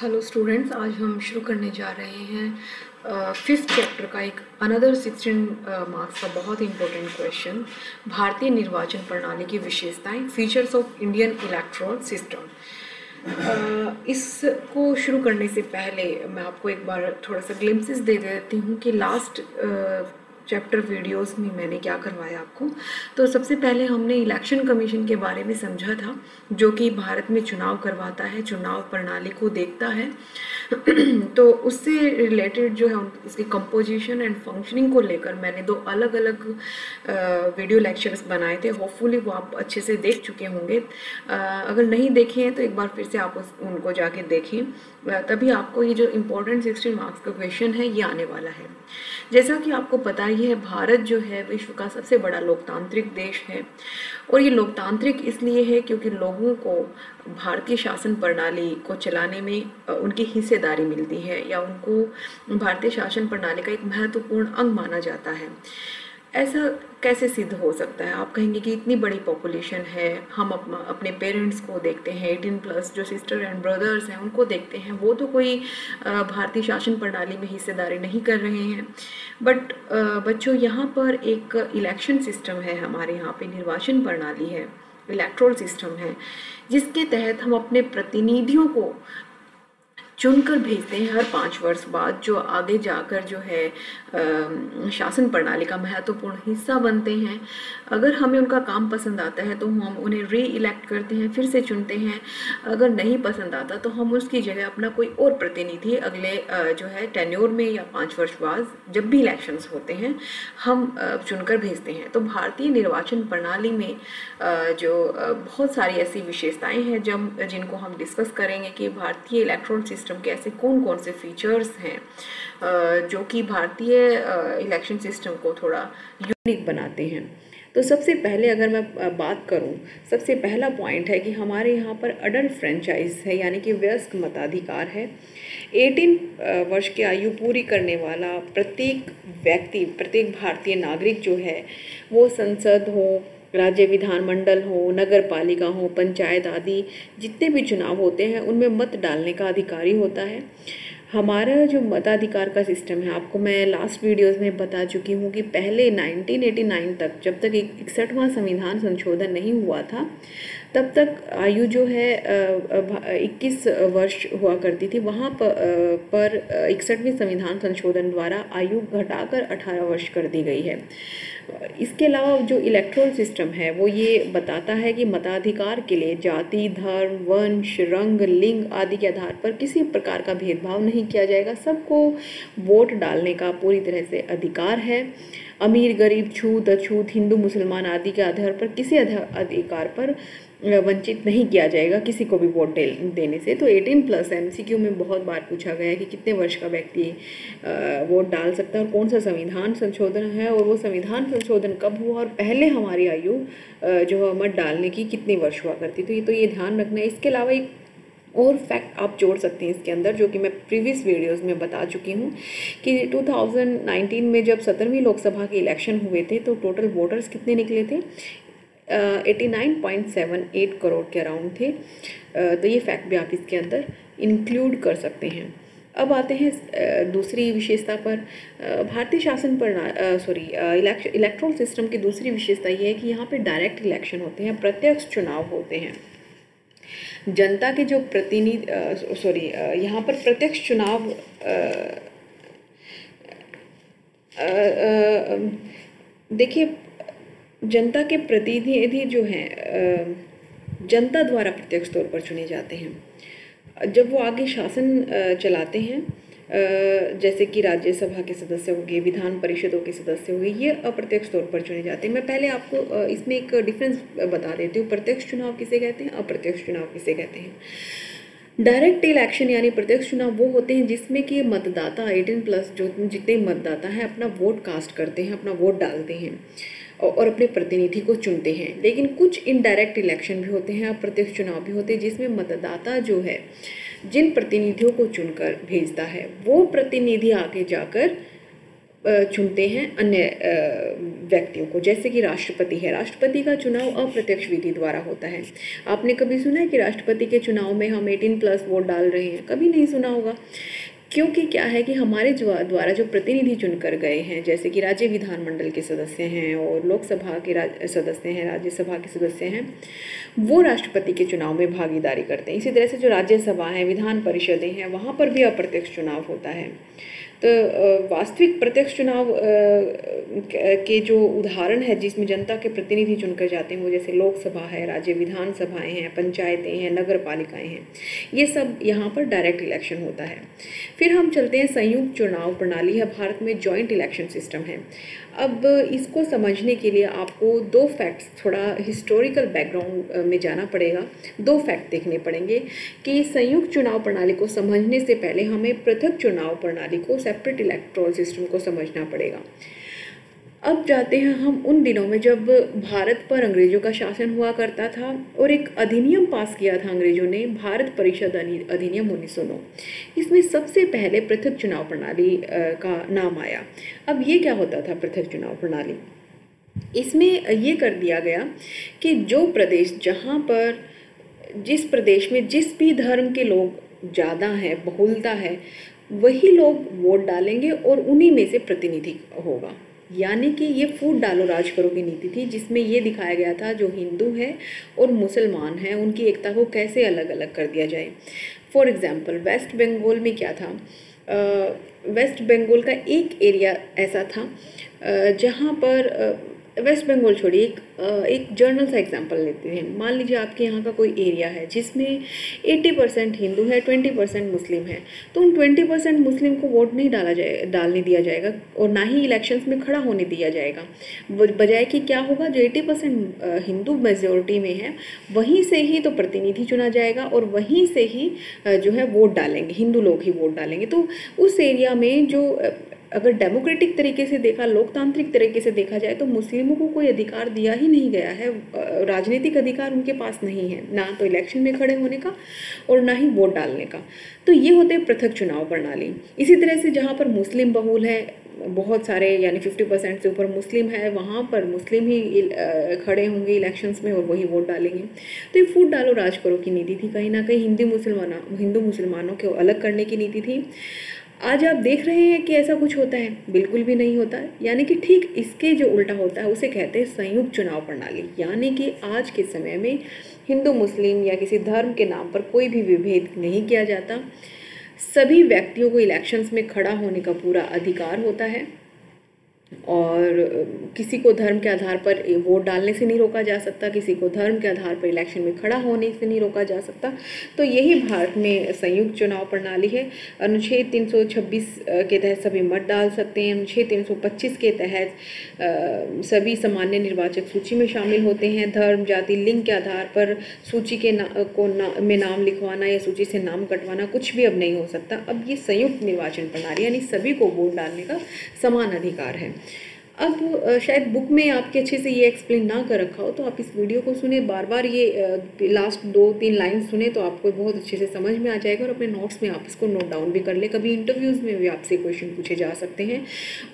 Hello students, आज हम शुरू करने जा रहे हैं फिफ्थ चैप्टर का एक अनदर 16 मार्क्स का बहुत ही इम्पोर्टेंट क्वेश्चन। भारतीय निर्वाचन प्रणाली की विशेषताएं, features of Indian electoral system. इसको शुरू करने से पहले मैं आपको एक बार थोड़ा सा ग्लिम्पसेस दे देती हूँ कि लास्ट चैप्टर वीडियोस में मैंने क्या करवाया आपको। तो सबसे पहले हमने इलेक्शन कमीशन के बारे में समझा था, जो कि भारत में चुनाव करवाता है, चुनाव प्रणाली को देखता है। तो उससे रिलेटेड जो है उसकी कंपोजिशन एंड फंक्शनिंग को लेकर मैंने दो अलग अलग वीडियो लेक्चर्स बनाए थे। होपफुली वो आप अच्छे से देख चुके होंगे। अगर नहीं देखे हैं तो एक बार फिर से आप उनको जाके देखें, तभी आपको ये जो इम्पोर्टेंट 16 मार्क्स का क्वेश्चन है ये आने वाला है। जैसा कि आपको पता ही है, भारत जो है विश्व का सबसे बड़ा लोकतांत्रिक देश है। और ये लोकतांत्रिक इसलिए है क्योंकि लोगों को भारतीय शासन प्रणाली को चलाने में उनकी हिस्सेदारी मिलती है, या उनको भारतीय शासन प्रणाली का एक महत्वपूर्ण अंग माना जाता है। ऐसा कैसे सिद्ध हो सकता है? आप कहेंगे कि इतनी बड़ी पॉपुलेशन है, हम अपने पेरेंट्स को देखते हैं, 18+ जो सिस्टर एंड ब्रदर्स हैं उनको देखते हैं, वो तो कोई भारतीय शासन प्रणाली में हिस्सेदारी नहीं कर रहे हैं। बट बच्चों, यहाँ पर एक इलेक्शन सिस्टम है, हमारे यहाँ पे निर्वाचन प्रणाली है, इलेक्टोरल सिस्टम है, जिसके तहत हम अपने प्रतिनिधियों को चुनकर भेजते हैं हर 5 वर्ष बाद, जो आगे जाकर जो है शासन प्रणाली का महत्वपूर्ण हिस्सा बनते हैं। अगर हमें उनका काम पसंद आता है तो हम उन्हें री इलेक्ट करते हैं, फिर से चुनते हैं। अगर नहीं पसंद आता तो हम उसकी जगह अपना कोई और प्रतिनिधि अगले जो है टेन्योर में या 5 वर्ष बाद जब भी इलेक्शंस होते हैं हम चुनकर भेजते हैं। तो भारतीय निर्वाचन प्रणाली में जो बहुत सारी ऐसी विशेषताएं हैं जिनको हम डिस्कस करेंगे कि भारतीय इलेक्ट्रॉनिक सिस्टम के ऐसे कौन कौन से फीचर्स हैं जो कि भारतीय इलेक्शन सिस्टम को थोड़ा यूनिक बनाते हैं। तो सबसे पहले अगर मैं बात करूं, सबसे पहला पॉइंट है कि हमारे यहाँ पर अडल्ट फ्रेंचाइज है, यानी कि वयस्क मताधिकार है। 18 वर्ष की आयु पूरी करने वाला प्रत्येक व्यक्ति, प्रत्येक भारतीय नागरिक जो है वो संसद हो, राज्य विधानमंडल हो, नगर पालिका हो, पंचायत आदि जितने भी चुनाव होते हैं उनमें मत डालने का अधिकारी होता है। हमारा जो मताधिकार का सिस्टम है, आपको मैं लास्ट वीडियोस में बता चुकी हूँ कि पहले 1989 तक, जब तक 61वां संविधान संशोधन नहीं हुआ था, तब तक आयु जो है 21 वर्ष हुआ करती थी। वहाँ पर 61वें संविधान संशोधन द्वारा आयु घटाकर 18 वर्ष कर दी गई है। इसके अलावा जो इलेक्टोरल सिस्टम है वो ये बताता है कि मताधिकार के लिए जाति, धर्म, वंश, रंग, लिंग आदि के आधार पर किसी प्रकार का भेदभाव नहीं किया जाएगा। सबको वोट डालने का पूरी तरह से अधिकार है। अमीर, गरीब, छूत अछूत, हिंदू, मुसलमान आदि के आधार पर किसी अधिकार पर वंचित नहीं किया जाएगा किसी को भी वोट देने से। तो 18+ MCQ में बहुत बार पूछा गया है कि कितने वर्ष का व्यक्ति वोट डाल सकता है और कौन सा संविधान संशोधन है, और वो संविधान संशोधन कब हुआ, और पहले हमारी आयु जो है मत डालने की कितनी वर्ष हुआ करती। तो ये ध्यान रखना है। इसके अलावा एक और फैक्ट आप जोड़ सकते हैं इसके अंदर, जो कि मैं प्रीवियस वीडियोस में बता चुकी हूँ कि 2019 में जब 17वीं लोकसभा के इलेक्शन हुए थे तो टोटल वोटर्स कितने निकले थे? 89.78 करोड़ के अराउंड थे। तो ये फैक्ट भी आप इसके अंदर इंक्लूड कर सकते हैं। अब आते हैं दूसरी विशेषता पर। भारतीय शासन इलेक्ट्रोल सिस्टम की दूसरी विशेषता ये है कि यहाँ पे डायरेक्ट इलेक्शन होते हैं, प्रत्यक्ष चुनाव होते हैं। जनता के जो यहाँ पर प्रत्यक्ष चुनाव देखिए, जनता के प्रतिनिधि जो हैं जनता द्वारा प्रत्यक्ष तौर पर चुने जाते हैं। जब वो आगे शासन चलाते हैं, जैसे कि राज्यसभा के सदस्य हो गए, विधान परिषदों के सदस्य हो गए, ये अप्रत्यक्ष तौर पर चुने जाते हैं। मैं पहले आपको इसमें एक डिफरेंस बता देती हूँ। प्रत्यक्ष चुनाव किसे कहते हैं, अप्रत्यक्ष चुनाव किसे कहते हैं। डायरेक्ट इलेक्शन यानी प्रत्यक्ष चुनाव वो होते हैं जिसमें कि मतदाता 18+ जो जितने मतदाता हैं अपना वोट कास्ट करते हैं, अपना वोट डालते हैं और अपने प्रतिनिधि को चुनते हैं। लेकिन कुछ इनडायरेक्ट इलेक्शन भी होते हैं, अप्रत्यक्ष चुनाव भी होते हैं, जिसमें मतदाता जो है जिन प्रतिनिधियों को चुनकर भेजता है वो प्रतिनिधि आगे जाकर चुनते हैं अन्य व्यक्तियों को, जैसे कि राष्ट्रपति है। राष्ट्रपति का चुनाव अप्रत्यक्ष विधि द्वारा होता है। आपने कभी सुना है कि राष्ट्रपति के चुनाव में हम 18+ वोट डाल रहे हैं? कभी नहीं सुना होगा, क्योंकि क्या है कि हमारे द्वारा जो प्रतिनिधि चुनकर गए हैं, जैसे कि राज्य विधानमंडल के सदस्य हैं और लोकसभा के सदस्य हैं, राज्यसभा के सदस्य हैं, वो राष्ट्रपति के चुनाव में भागीदारी करते हैं। इसी तरह से जो राज्यसभा है, विधान परिषदें हैं, वहाँ पर भी अप्रत्यक्ष चुनाव होता है। तो वास्तविक प्रत्यक्ष चुनाव के जो उदाहरण है जिसमें जनता के प्रतिनिधि चुनकर जाते हैं, वो जैसे लोकसभा है, राज्य विधानसभाएं हैं, पंचायतें हैं, नगर पालिकाएँ हैं, ये सब यहाँ पर डायरेक्ट इलेक्शन होता है। फिर हम चलते हैं संयुक्त चुनाव प्रणाली है। भारत में जॉइंट इलेक्शन सिस्टम है। अब इसको समझने के लिए आपको दो फैक्ट्स, थोड़ा हिस्टोरिकल बैकग्राउंड में जाना पड़ेगा। दो फैक्ट देखने पड़ेंगे कि संयुक्त चुनाव प्रणाली को समझने से पहले हमें पृथक चुनाव प्रणाली को, सेपरेट इलेक्टोरल सिस्टम को समझना पड़ेगा। अब जाते हैं हम उन दिनों में जब भारत पर अंग्रेजों का शासन हुआ करता था और एक अधिनियम पास किया था अंग्रेजों ने, भारत परिषद अधिनियम 1909। इसमें सबसे पहले पृथक चुनाव प्रणाली का नाम आया। अब ये क्या होता था पृथक चुनाव प्रणाली? इसमें ये कर दिया गया कि जो प्रदेश, जहाँ पर जिस प्रदेश में जिस भी धर्म के लोग ज़्यादा हैं, बहुलता है, वही लोग वोट डालेंगे और उन्हीं में से प्रतिनिधि होगा। यानी कि ये फूट डालो राज करो की नीति थी, जिसमें ये दिखाया गया था जो हिंदू है और मुसलमान हैं उनकी एकता को कैसे अलग अलग कर दिया जाए। फॉर एग्जांपल वेस्ट बंगाल में क्या था, वेस्ट बंगाल का एक एरिया ऐसा था जहाँ पर वेस्ट बंगाल छोड़िए, एक जर्नल सा एग्जांपल लेते हैं। मान लीजिए आपके यहाँ का कोई एरिया है जिसमें 80% हिंदू है, 20% मुस्लिम है, तो उन 20% मुस्लिम को वोट नहीं डालने दिया जाएगा और ना ही इलेक्शंस में खड़ा होने दिया जाएगा। बजाय कि क्या होगा, जो 80% हिंदू मेजोरिटी में है वहीं से ही तो प्रतिनिधि चुना जाएगा और वहीं से ही जो है वोट डालेंगे, हिंदू लोग ही वोट डालेंगे। तो उस एरिया में जो अगर डेमोक्रेटिक तरीके से देखा, लोकतांत्रिक तरीके से देखा जाए, तो मुस्लिमों को कोई अधिकार दिया ही नहीं गया है। राजनीतिक अधिकार उनके पास नहीं है, ना तो इलेक्शन में खड़े होने का और ना ही वोट डालने का। तो ये होते हैं पृथक चुनाव प्रणाली। इसी तरह से जहाँ पर मुस्लिम बहुल है, बहुत सारे यानी 50% से ऊपर मुस्लिम है, वहाँ पर मुस्लिम ही खड़े होंगे इलेक्शंस में और वही वोट डालेंगे। तो ये फूट डालो राज करो की नीति थी, कहीं ना कहीं हिंदू मुसलमानों को अलग करने की नीति थी। आज आप देख रहे हैं कि ऐसा कुछ होता है? बिल्कुल भी नहीं होता है। यानी कि ठीक इसके जो उल्टा होता है उसे कहते हैं संयुक्त चुनाव प्रणाली। यानी कि आज के समय में हिंदू मुस्लिम या किसी धर्म के नाम पर कोई भी विभेद नहीं किया जाता। सभी व्यक्तियों को इलेक्शंस में खड़ा होने का पूरा अधिकार होता है और किसी को धर्म के आधार पर वोट डालने से नहीं रोका जा सकता, किसी को धर्म के आधार पर इलेक्शन में खड़ा होने से नहीं रोका जा सकता। तो यही भारत में संयुक्त चुनाव प्रणाली है। अनुच्छेद 326 के तहत सभी मत डाल सकते हैं। अनुच्छेद 325 के तहत सभी सामान्य निर्वाचक सूची में शामिल होते हैं। धर्म, जाति, लिंग के आधार पर सूची के में नाम लिखवाना या सूची से नाम कटवाना कुछ भी अब नहीं हो सकता। अब ये संयुक्त निर्वाचन प्रणाली यानी सभी को वोट डालने का समान अधिकार है। अब शायद बुक में आपके अच्छे से ये एक्सप्लेन ना कर रखा हो, तो आप इस वीडियो को सुने, बार बार ये लास्ट 2-3 लाइन सुने तो आपको बहुत अच्छे से समझ में आ जाएगा और अपने नोट्स में आप इसको नोट डाउन भी कर ले। कभी इंटरव्यूज़ में भी आपसे क्वेश्चन पूछे जा सकते हैं।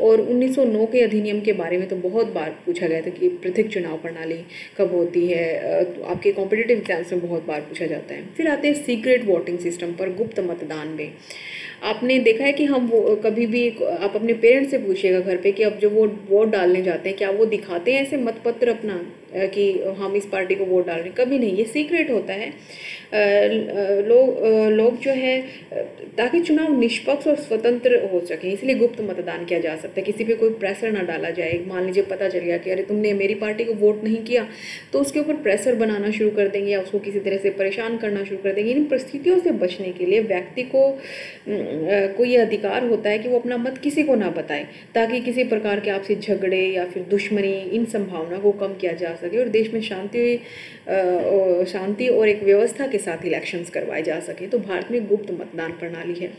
और 1909 के अधिनियम के बारे में तो बहुत बार पूछा गया था कि पृथक चुनाव प्रणाली कब होती है, तो आपके कॉम्पिटिटिव एग्जाम्स में बहुत बार पूछा जाता है। फिर आते हैं सीक्रेट वोटिंग सिस्टम पर, गुप्त मतदान में। आपने देखा है कि हम वो कभी भी आप अपने पेरेंट्स से पूछिएगा घर पे कि अब जो वो वोट डालने जाते हैं क्या वो दिखाते हैं ऐसे मतपत्र अपना कि हम इस पार्टी को वोट डाल रहे हैं? कभी नहीं, ये सीक्रेट होता है। लोग जो है ताकि चुनाव निष्पक्ष और स्वतंत्र हो सके इसलिए गुप्त मतदान किया जा सकता है। किसी पे कोई प्रेशर ना डाला जाए। मान लीजिए पता चल गया कि अरे तुमने मेरी पार्टी को वोट नहीं किया, तो उसके ऊपर प्रेशर बनाना शुरू कर देंगे या उसको किसी तरह से परेशान करना शुरू कर देंगे। इन परिस्थितियों से बचने के लिए व्यक्ति को ये अधिकार होता है कि वो अपना मत किसी को ना बताए, ताकि किसी प्रकार के आपसी झगड़े या फिर दुश्मनी, इन संभावना को कम किया जा सके और देश में शांति और एक व्यवस्था के साथ इलेक्शंस करवाए जा सके। तो भारत में गुप्त मतदान प्रणाली है।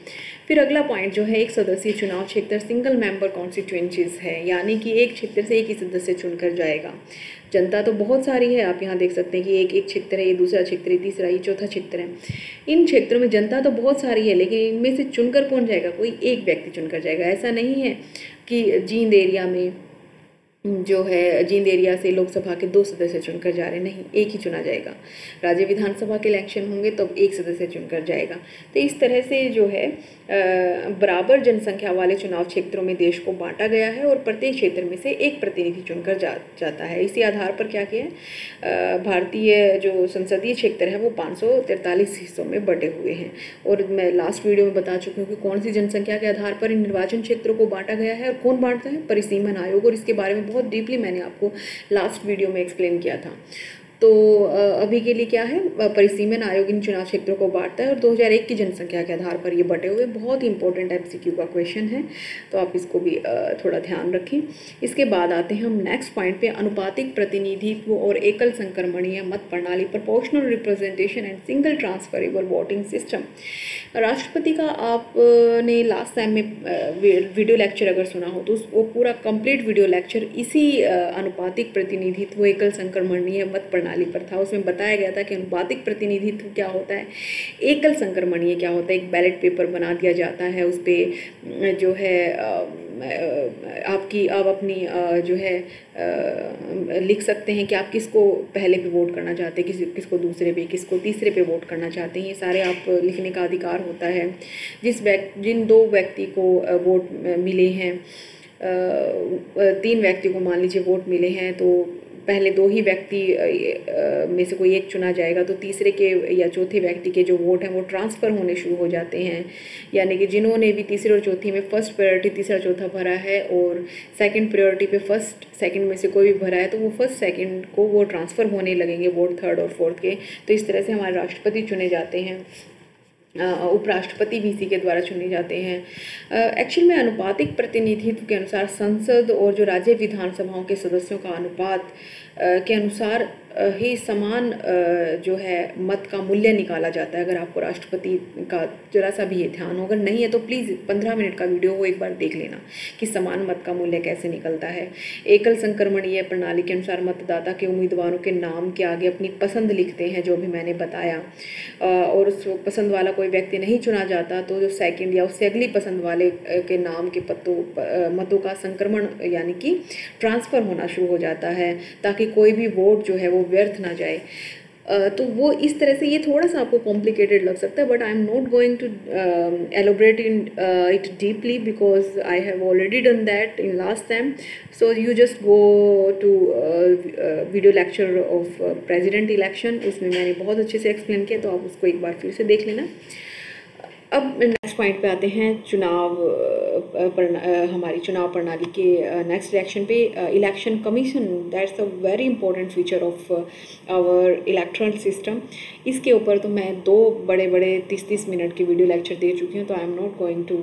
फिर अगला पॉइंट जो है एक सदस्यीय चुनाव क्षेत्र, सिंगल मेंबर कॉन्स्टिट्यूएंसीज है, यानी कि एक क्षेत्र से एक ही सदस्य चुनकर जाएगा। जनता तो बहुत सारी है, आप यहाँ देख सकते हैं कि एक क्षेत्र है, ये दूसरा क्षेत्र है, तीसरा, ये चौथा क्षेत्र है। इन क्षेत्रों में जनता तो बहुत सारी है, लेकिन इनमें से चुनकर कौन जाएगा? कोई एक व्यक्ति चुनकर जाएगा। ऐसा नहीं है कि जींद एरिया में जो है जींद एरिया से लोकसभा के 2 सदस्य चुनकर जा रहे, नहीं, एक ही चुना जाएगा। राज्य विधानसभा के इलेक्शन होंगे तब 1 सदस्य चुनकर जाएगा। तो इस तरह से जो है बराबर जनसंख्या वाले चुनाव क्षेत्रों में देश को बांटा गया है और प्रत्येक क्षेत्र में से एक प्रतिनिधि चुनकर जाता है। इसी आधार पर क्या किया है, भारतीय जो संसदीय क्षेत्र है वो 543 हिस्सों में बटे हुए हैं। और मैं लास्ट वीडियो में बता चुकी हूँ कि कौन सी जनसंख्या के आधार पर इन निर्वाचन क्षेत्रों को बांटा गया है और कौन बांटता है, परिसीमन आयोग। और इसके बारे में बहुत डीपली मैंने आपको लास्ट वीडियो में एक्सप्लेन किया था। तो अभी के लिए क्या है, परिसीमन आयोग इन चुनाव क्षेत्रों को बांटता है और 2001 की जनसंख्या के आधार पर ये बटे हुए। बहुत ही इंपॉर्टेंट MCQ का क्वेश्चन है, तो आप इसको भी थोड़ा ध्यान रखें। इसके बाद आते हैं हम नेक्स्ट पॉइंट पे, अनुपातिक प्रतिनिधित्व और एकल संक्रमणीय मत प्रणाली, proportional representation and single transferable voting system. राष्ट्रपति का आपने लास्ट टाइम में वीडियो लेक्चर अगर सुना हो तो वो पूरा कंप्लीट वीडियो लेक्चर इसी अनुपातिक प्रतिनिधित्व एकल संक्रमणीय मत प्रणाली पर था। उसमें बताया गया था कि अनुपातिक प्रतिनिधित्व क्या होता है, एकल संक्रमणीय क्या होता है। एक बैलेट पेपर बना दिया जाता है, उस पर जो है आप अपनी जो है लिख सकते हैं कि आप किसको पहले पे वोट करना चाहते हैं, किसको दूसरे पे, किसको तीसरे पे वोट करना चाहते हैं। ये सारे आप लिखने का अधिकार होता है। जिन 2 व्यक्ति को वोट मिले हैं, 3 व्यक्ति को मान लीजिए वोट मिले हैं, तो पहले 2 ही व्यक्ति में से कोई एक चुना जाएगा, तो तीसरे के या चौथे व्यक्ति के जो वोट हैं वो ट्रांसफ़र होने शुरू हो जाते हैं। यानी कि जिन्होंने भी तीसरे और चौथी में फर्स्ट प्रायोरिटी तीसरा चौथा भरा है और सेकंड प्रायोरिटी पे फर्स्ट सेकंड में से कोई भी भरा है, तो वो फर्स्ट सेकंड को वो ट्रांसफ़र होने लगेंगे वोट थर्ड और फोर्थ के। तो इस तरह से हमारे राष्ट्रपति चुने जाते हैं, उपराष्ट्रपति भी इसी के द्वारा चुने जाते हैं। एक्चुअल में अनुपातिक प्रतिनिधित्व के अनुसार संसद और जो राज्य विधानसभाओं के सदस्यों का अनुपात के अनुसार ही समान जो है मत का मूल्य निकाला जाता है। अगर आपको राष्ट्रपति का जरा सा भी ये ध्यान हो, अगर नहीं है तो प्लीज़ 15 मिनट का वीडियो वो एक बार देख लेना कि समान मत का मूल्य कैसे निकलता है। एकल संक्रमणीय प्रणाली के अनुसार मतदाता के उम्मीदवारों के नाम के आगे अपनी पसंद लिखते हैं, जो भी मैंने बताया, और उस पसंद वाला कोई व्यक्ति नहीं चुना जाता तो जो सेकंड या उससे अगली पसंद वाले के नाम के मतों का संक्रमण यानी कि ट्रांसफ़र होना शुरू हो जाता है, ताकि कोई भी वोट जो है वो व्यर्थ ना जाए। तो वो इस तरह से, ये थोड़ा सा आपको कॉम्प्लिकेटेड लग सकता है, but I am not going to elaborate in it deeply because I have already done that in last time. So you just go to video lecture of president election, उसमें मैंने बहुत अच्छे से एक्सप्लेन किया, तो आप उसको एक बार फिर से देख लेना। अब नेक्स्ट पॉइंट पे आते हैं, हमारी चुनाव प्रणाली के नेक्स्ट रिएक्शन पे। Election commission, that's a very important feature of our electoral system. इसके ऊपर तो मैं 2 बड़े 30 मिनट के वीडियो लेक्चर दे चुकी हूँ, तो I am not going to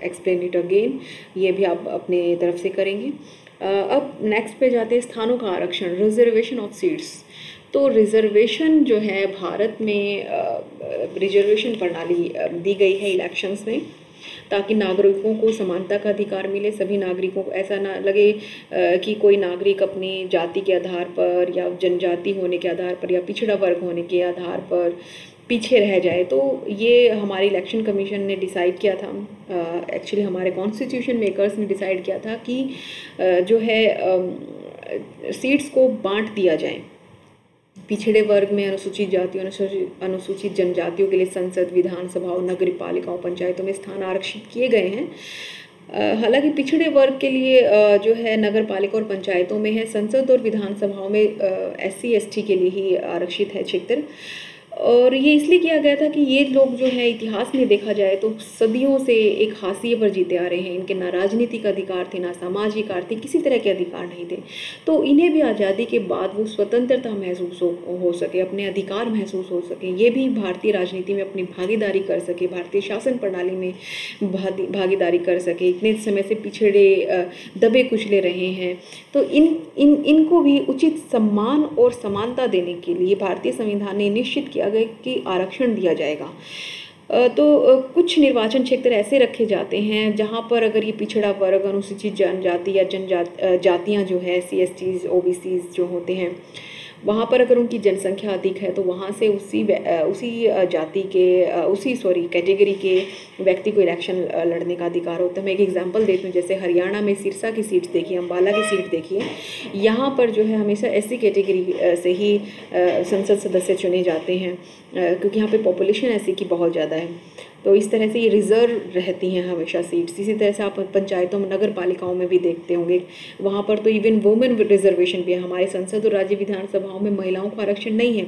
explain it again, ये भी आप अपने तरफ से करेंगे। अब नेक्स्ट पे जाते हैं, स्थानों का आरक्षण, रिजर्वेशन ऑफ सीट्स। तो रिजर्वेशन जो है भारत में रिजर्वेशन प्रणाली दी गई है इलेक्शंस में, ताकि नागरिकों को समानता का अधिकार मिले। सभी नागरिकों को ऐसा ना लगे कि कोई नागरिक अपनी जाति के आधार पर या जनजाति होने के आधार पर या पिछड़ा वर्ग होने के आधार पर पीछे रह जाए। तो ये हमारे इलेक्शन कमीशन ने डिसाइड किया था, एक्चुअली हमारे कॉन्स्टिट्यूशन मेकर्स ने डिसाइड किया था कि जो है सीट्स को बांट दिया जाए। पिछड़े वर्ग में अनुसूचित जातियों, अनुसूचित जनजातियों के लिए संसद, विधानसभाओं, नगर पालिकाओं, पंचायतों में स्थान आरक्षित किए गए हैं। हालांकि पिछड़े वर्ग के लिए जो है नगर पालिका और पंचायतों में है, संसद और विधानसभाओं में SC ST के लिए ही आरक्षित है क्षेत्र। और ये इसलिए किया गया था कि ये लोग जो है इतिहास में देखा जाए तो सदियों से एक हाशिए पर जीते आ रहे हैं। इनके ना राजनीतिक अधिकार थे, ना सामाजिक आर्थिक किसी तरह के अधिकार नहीं थे। तो इन्हें भी आज़ादी के बाद वो स्वतंत्रता महसूस हो सके, अपने अधिकार महसूस हो सके, ये भी भारतीय राजनीति में अपनी भागीदारी कर सके, भारतीय शासन प्रणाली में भागीदारी कर सके। इतने समय से पिछड़े दबे कुचले रहे हैं, तो इनको भी उचित सम्मान और समानता देने के लिए भारतीय संविधान ने निश्चित किया गया कि आरक्षण दिया जाएगा। तो कुछ निर्वाचन क्षेत्र ऐसे रखे जाते हैं जहां पर अगर ये पिछड़ा वर्ग, अनुसूचित जनजाति या जातियां जो है SC STs OBCs जो होते हैं वहाँ पर अगर उनकी जनसंख्या अधिक है तो वहाँ से उसी जाति के कैटेगरी के व्यक्ति को इलेक्शन लड़ने का अधिकार होता है। मैं एक एग्जांपल देती हूँ, जैसे हरियाणा में सिरसा की सीट देखिए, अम्बाला की सीट देखिए, यहाँ पर जो है हमेशा एससी कैटेगरी से ही संसद सदस्य चुने जाते हैं, क्योंकि यहाँ पे पॉपुलेशन एससी की बहुत ज़्यादा है। तो इस तरह से ये रिज़र्व रहती हैं हमेशा सीट्स। इसी तरह से आप पंचायतों में, नगर पालिकाओं में भी देखते होंगे, वहाँ पर तो इवन वुमेन रिजर्वेशन भी है। हमारे संसद और राज्य विधानसभाओं में महिलाओं को आरक्षण नहीं है,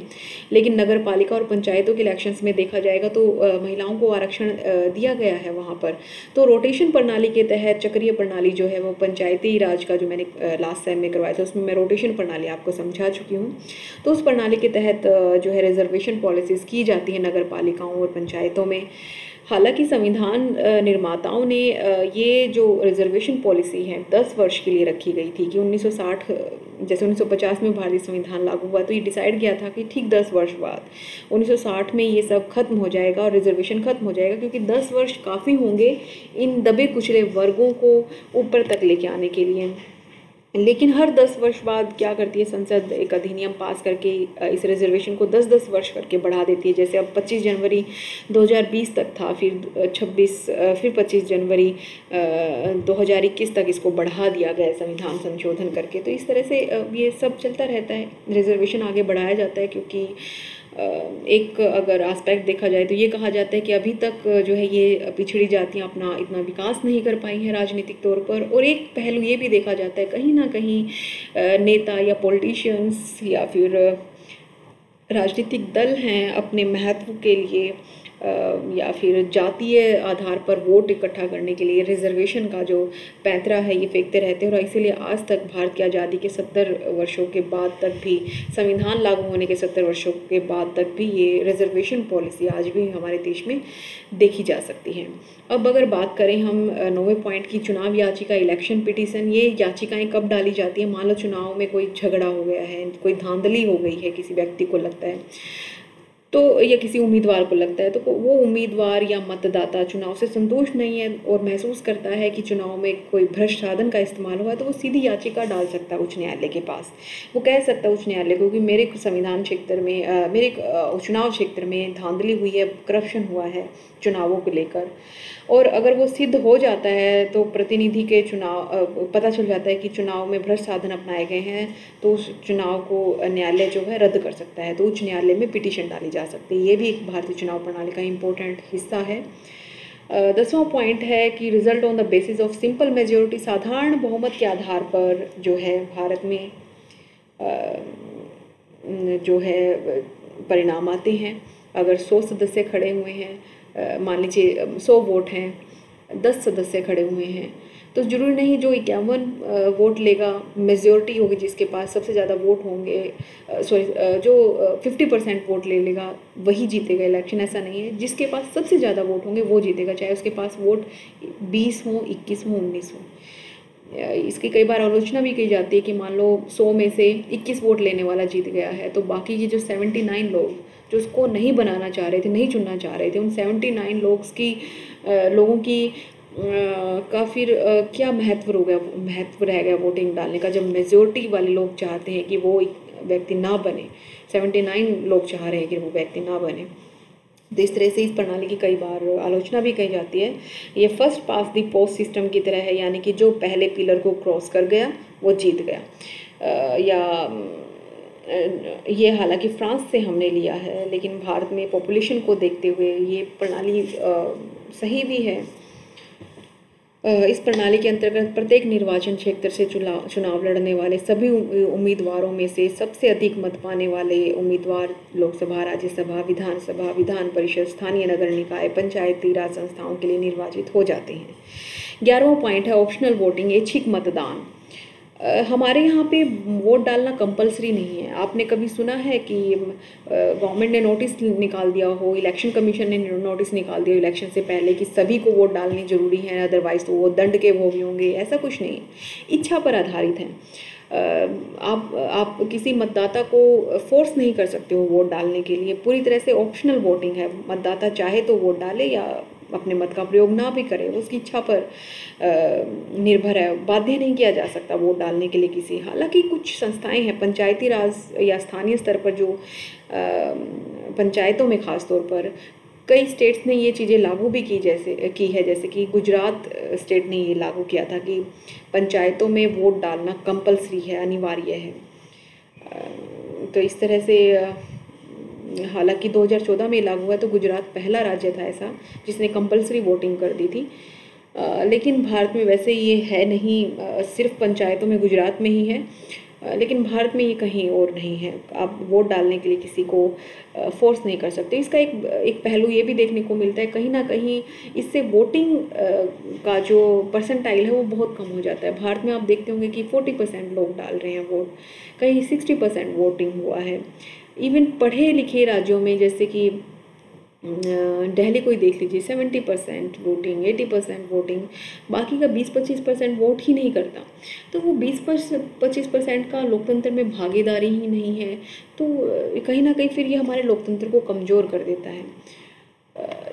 लेकिन नगर पालिका और पंचायतों के इलेक्शंस में देखा जाएगा तो महिलाओं को आरक्षण दिया गया है वहाँ पर। तो रोटेशन प्रणाली के तहत चक्रीय प्रणाली जो है वो पंचायती राज का, जो मैंने लास्ट टाइम में करवाया था उसमें मैं रोटेशन प्रणाली आपको समझा चुकी हूँ। तो उस प्रणाली के तहत जो है रिजर्वेशन पॉलिसीज़ की जाती है नगर पालिकाओं और पंचायतों में। हालांकि संविधान निर्माताओं ने ये जो रिजर्वेशन पॉलिसी है 10 वर्ष के लिए रखी गई थी कि 1960, जैसे 1950 में भारतीय संविधान लागू हुआ तो ये डिसाइड किया था कि ठीक 10 वर्ष बाद 1960 में ये सब खत्म हो जाएगा और रिजर्वेशन खत्म हो जाएगा, क्योंकि 10 वर्ष काफ़ी होंगे इन दबे कुचले वर्गों को ऊपर तक लेके आने के लिए। लेकिन हर 10 वर्ष बाद क्या करती है संसद, एक अधिनियम पास करके इस रिजर्वेशन को 10-10 वर्ष करके बढ़ा देती है। जैसे अब 25 जनवरी 2020 तक था, फिर 25 जनवरी 2021 तक इसको बढ़ा दिया गया संविधान संशोधन करके। तो इस तरह से ये सब चलता रहता है, रिजर्वेशन आगे बढ़ाया जाता है, क्योंकि एक अगर एस्पेक्ट देखा जाए तो ये कहा जाता है कि अभी तक जो है ये पिछड़ी जातियाँ अपना इतना विकास नहीं कर पाई हैं राजनीतिक तौर पर। और एक पहलू ये भी देखा जाता है कहीं ना कहीं नेता या पॉलिटिशियंस या फिर राजनीतिक दल हैं अपने महत्व के लिए या फिर जातीय आधार पर वोट इकट्ठा करने के लिए रिजर्वेशन का जो पैंतरा है ये फेंकते रहते हैं। और इसीलिए आज तक भारत की आज़ादी के 70 वर्षों के बाद तक भी, संविधान लागू होने के 70 वर्षों के बाद तक भी ये रिजर्वेशन पॉलिसी आज भी हमारे देश में देखी जा सकती है। अब अगर बात करें हम 9वें पॉइंट की, चुनाव याचिका, इलेक्शन पिटीशन, ये याचिकाएं कब डाली जाती हैं? मान लो चुनाव में कोई झगड़ा हो गया है, कोई धांधली हो गई है, किसी व्यक्ति को लगता है तो, या किसी उम्मीदवार को लगता है, तो वो उम्मीदवार या मतदाता चुनाव से संतुष्ट नहीं है और महसूस करता है कि चुनाव में कोई भ्रष्ट साधन का इस्तेमाल हुआ है, तो वो सीधी याचिका डाल सकता है उच्च न्यायालय के पास। वो कह सकता है उच्च न्यायालय को कि मेरे संविधान क्षेत्र में, मेरे चुनाव क्षेत्र में धांधली हुई है, करप्शन हुआ है चुनावों को लेकर। और अगर वो सिद्ध हो जाता है तो प्रतिनिधि के चुनाव पता चल जाता है कि चुनाव में भ्रष्ट साधन अपनाए गए हैं, तो उस चुनाव को न्यायालय जो है रद्द कर सकता है, तो उच्च न्यायालय में पिटीशन डाली जा सकती है। ये भी एक भारतीय चुनाव प्रणाली का इम्पोर्टेंट हिस्सा है। 10वां पॉइंट है कि result on the basis of simple majority, साधारण बहुमत के आधार पर जो है भारत में जो है परिणाम आते हैं। अगर 100 सदस्य खड़े हुए हैं, मान लीजिए 100 वोट हैं, 10 सदस्य खड़े हुए हैं, तो जरूरी नहीं जो 51 वोट लेगा मेजॉरिटी होगी, जिसके पास सबसे ज़्यादा वोट होंगे, जो 50% वोट ले लेगा वही जीतेगा इलेक्शन। ऐसा नहीं है, जिसके पास सबसे ज़्यादा वोट होंगे वो जीतेगा, चाहे उसके पास वोट 20 हो, 21 हो, 19 हो। इसकी कई बार आलोचना भी की जाती है कि मान लो 100 में से 21 वोट लेने वाला जीत गया है, तो बाकी के जो 79 लोग जो उसको नहीं बनाना चाह रहे थे, नहीं चुनना चाह रहे थे, उन 79 लोगों की का फिर क्या महत्व रह गया वोटिंग डालने का, जब मेजॉरिटी वाले लोग चाहते हैं कि वो व्यक्ति ना बने, 79 लोग चाह रहे हैं कि वो व्यक्ति ना बने। तो इस तरह से इस प्रणाली की कई बार आलोचना भी की जाती है। ये first pass the post system की तरह है, यानी कि जो पहले पिलर को क्रॉस कर गया वो जीत गया। ये हालांकि फ्रांस से हमने लिया है, लेकिन भारत में पॉपुलेशन को देखते हुए ये प्रणाली सही भी है। इस प्रणाली के अंतर्गत प्रत्येक निर्वाचन क्षेत्र से चुनाव लड़ने वाले सभी उम्मीदवारों में से सबसे अधिक मत पाने वाले उम्मीदवार लोकसभा, राज्यसभा, विधानसभा, विधान परिषद, स्थानीय नगर निकाय, पंचायती राज संस्थाओं के लिए निर्वाचित हो जाते हैं। 11वां पॉइंट है ऑप्शनल वोटिंग, ऐच्छिक मतदान। हमारे यहाँ पे वोट डालना कंपलसरी नहीं है। आपने कभी सुना है कि गवर्नमेंट ने नोटिस निकाल दिया हो, इलेक्शन कमीशन ने नोटिस निकाल दिया इलेक्शन से पहले कि सभी को वोट डालनी जरूरी है, अदरवाइज तो वो दंड के भोगी होंगे? ऐसा कुछ नहीं, इच्छा पर आधारित है। आप किसी मतदाता को फोर्स नहीं कर सकते हो वोट डालने के लिए, पूरी तरह से ऑप्शनल वोटिंग है। मतदाता चाहे तो वोट डाले या अपने मत का प्रयोग ना भी करे, वो उसकी इच्छा पर निर्भर है, बाध्य नहीं किया जा सकता वोट डालने के लिए किसी। हालांकि कुछ संस्थाएं हैं पंचायती राज या स्थानीय स्तर पर जो पंचायतों में ख़ास तौर पर कई स्टेट्स ने ये चीज़ें लागू भी की है, जैसे कि गुजरात स्टेट ने ये लागू किया था कि पंचायतों में वोट डालना कंपलसरी है, अनिवार्य है। तो इस तरह से हालांकि 2014 में लागू हुआ तो गुजरात पहला राज्य था ऐसा जिसने कंपलसरी वोटिंग कर दी थी, लेकिन भारत में वैसे ये है नहीं, सिर्फ पंचायतों में गुजरात में ही है, लेकिन भारत में ये कहीं और नहीं है। आप वोट डालने के लिए किसी को फोर्स नहीं कर सकते। इसका एक पहलू ये भी देखने को मिलता है, कहीं ना कहीं इससे वोटिंग का जो परसेंटाइल है वो बहुत कम हो जाता है। भारत में आप देखते होंगे कि 40% लोग डाल रहे हैं वोट, कहीं 60% वोटिंग हुआ है। इवन पढ़े लिखे राज्यों में जैसे कि दिल्ली को ही देख लीजिए, 70% वोटिंग, 80% वोटिंग, बाकी का 20-25% वोट ही नहीं करता। तो वो 20-25% का लोकतंत्र में भागीदारी ही नहीं है, तो कहीं ना कहीं फिर ये हमारे लोकतंत्र को कमज़ोर कर देता है।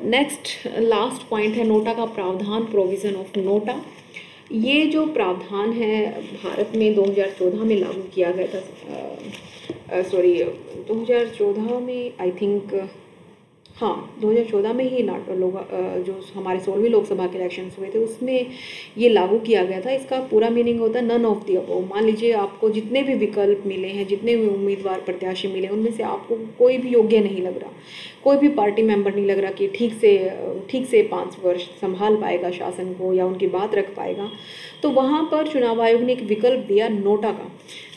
नेक्स्ट लास्ट पॉइंट है नोटा का प्रावधान, प्रोविज़न ऑफ नोटा। ये जो प्रावधान है भारत में 2014 में लागू किया गया था, 2014 में आई थिंक, हाँ 2014 में ही जो हमारे 16वीं लोकसभा के इलेक्शंस हुए थे उसमें ये लागू किया गया था। इसका पूरा मीनिंग होता है नन ऑफ द अबव। मान लीजिए आपको जितने भी विकल्प मिले हैं, जितने भी उम्मीदवार प्रत्याशी मिले, उनमें से आपको कोई भी योग्य नहीं लग रहा, कोई भी पार्टी मेंबर नहीं लग रहा कि ठीक से 5 वर्ष संभाल पाएगा शासन को या उनकी बात रख पाएगा, तो वहाँ पर चुनाव आयोग ने एक विकल्प दिया नोटा का।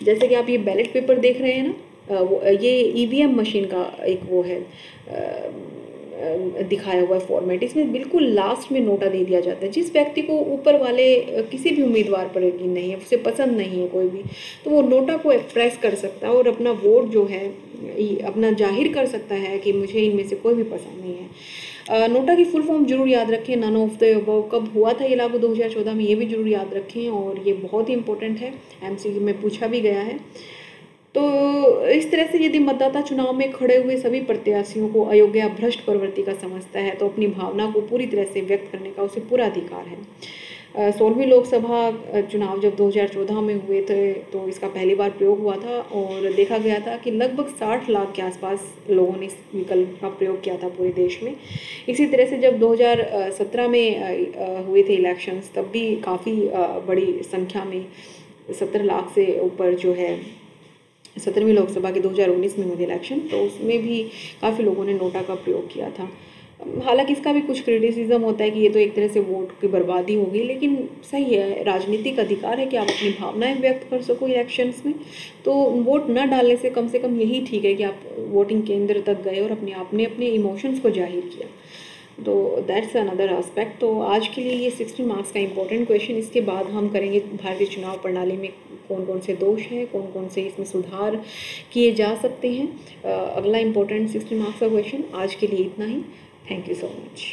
जैसे कि आप ये बैलेट पेपर देख रहे हैं ना, ये ईवीएम मशीन का एक वो है दिखाया हुआ फॉर्मेट, इसमें बिल्कुल लास्ट में नोटा दे दिया जाता है। जिस व्यक्ति को ऊपर वाले किसी भी उम्मीदवार पर यकीन नहीं है, उसे पसंद नहीं है कोई भी, तो वो नोटा को प्रेस कर सकता है और अपना वोट जो है अपना जाहिर कर सकता है कि मुझे इनमें से कोई भी पसंद नहीं है। नोटा की फुल फॉर्म जरूर याद रखें, नन ऑफ द अबव। कब हुआ था ये लागू? 2014 में, ये भी जरूर याद रखें और ये बहुत ही इंपॉर्टेंट है, MCQ में पूछा भी गया है। तो इस तरह से यदि मतदाता चुनाव में खड़े हुए सभी प्रत्याशियों को अयोग्य या भ्रष्ट प्रवृत्ति का समझता है तो अपनी भावना को पूरी तरह से व्यक्त करने का उसे पूरा अधिकार है। 16वीं लोकसभा चुनाव जब 2014 में हुए थे तो इसका पहली बार प्रयोग हुआ था और देखा गया था कि लगभग 60 लाख के आसपास लोगों ने इस विकल्प का प्रयोग किया था पूरे देश में। इसी तरह से जब 2017 में हुए थे इलेक्शंस, तब भी काफ़ी बड़ी संख्या में 17 लाख से ऊपर जो है 17वीं लोकसभा के 2019 में हुए इलेक्शन, तो उसमें भी काफ़ी लोगों ने नोटा का प्रयोग किया था। हालांकि इसका भी कुछ क्रिटिसिज्म होता है कि ये तो एक तरह से वोट की बर्बादी होगी, लेकिन सही है, राजनीतिक अधिकार है कि आप अपनी भावनाएं व्यक्त कर सको इलेक्शंस में। तो वोट न डालने से कम यही ठीक है कि आप वोटिंग केंद्र तक गए और अपने इमोशंस को जाहिर किया। तो दैट्स अनदर एस्पेक्ट। तो आज के लिए ये 60 मार्क्स का इंपॉर्टेंट क्वेश्चन। इसके बाद हम करेंगे भारतीय चुनाव प्रणाली में कौन कौन से दोष हैं, कौन कौन से इसमें सुधार किए जा सकते हैं। अगला इंपॉर्टेंट 60 मार्क्स का क्वेश्चन। आज के लिए इतना ही। Thank you so much.